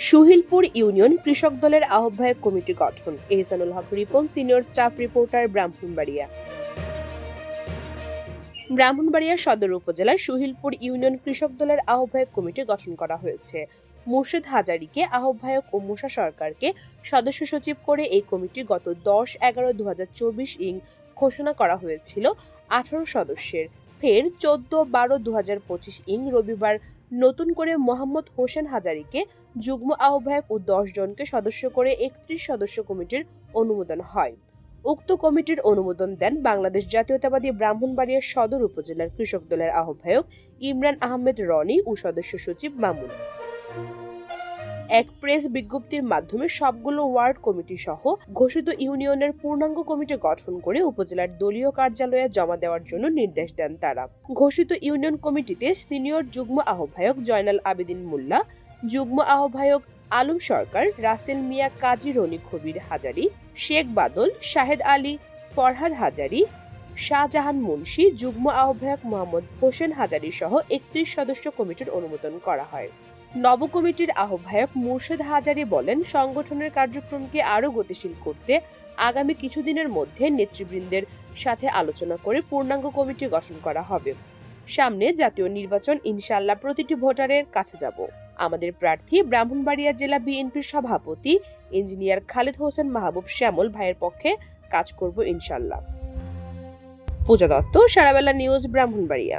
Suhilpur union কৃষক দলের আহ্বায়ক কমিটি গঠন। Ehsanul Haque Ripon, senior staff reporter, Brahmanbaria. Brahmanbaria সদর উপজেলার সুহিলপুর ইউনিয়ন কৃষক দলের আহ্বায়ক কমিটি গঠন করা হয়েছে। মুর্শেদ হাজারীকে আহ্বায়ক ও মুসা সরকারকে সদস্য সচিব করে এই কমিটি গত 10-11-2024 ঘোষণা করা হয়েছিল 18 সদস্যের। ফের 14-12-2025 রবিবার নতুন করে মোহাম্মদ হোসেন হাজারীকে যুগ্ম আহ্বায়ক ও 10 জনকে সদস্য করে 31 সদস্য কমিটির অনুমোদন হয়। উক্ত কমিটির অনুমোদন দেন বাংলাদেশ জাতীয়তাবাদী ব্রাহ্মণবাড়িয়া সদর উপজেলার কৃষক দলের আহ্বায়ক ইমরান আহমেদ রনি ও সদস্য সচিব মামুন। এক প্রেস বিজ্ঞপ্তির মাধ্যমে সবগুলো ওয়ার্ড কমিটি সহ ঘোষিত ইউনিয়নের পূর্ণাঙ্গ কমিটি গঠন করে উপজেলার দলীয় কার্যালয়ে জমা দেওয়ার জন্য নির্দেশ দেন তারা। ঘোষিত ইউনিয়ন কমিটিতে সিনিয়র যুগ্ম আহ্বায়ক জয়নাল আবেদিন মোল্লা, যুগ্ম আহ্বায়ক আলম সরকার, রাসেল মিয়া, কাজী রনি খবির হাজারী, শেখ বাদল, শাহেদ আলী, ফরহাদ হাজারী, শাহজাহান মুন্সি, যুগ্ম আহ্বায়ক মোহাম্মদ হোসেন হাজারী সহ 31 সদস্য কমিটির অনুমোদন করা হয়। নব কমিটির আহ্বায়ক মুর্শেদ হাজারী বলেন, সংগঠনের কার্যক্রমকে আরও গতিশীল করতে আগামী কিছুদিনের মধ্যে নেতৃবৃন্দের সাথে আলোচনা করে পূর্ণাঙ্গ কমিটি গঠন করা হবে। সামনে জাতীয় নির্বাচন, ইনশাআল্লাহ প্রতিটি ভোটারের কাছে যাব। আমাদের প্রার্থী ব্রাহ্মণবাড়িয়া জেলা বিএনপির সভাপতি ইঞ্জিনিয়ার খালেদ হোসেন মাহবুব শ্যামল ভাইয়ের পক্ষে কাজ করব ইনশাআল্লাহ। পূজা দত্ত, সারাবেলা নিউজ, ব্রাহ্মণবাড়িয়া।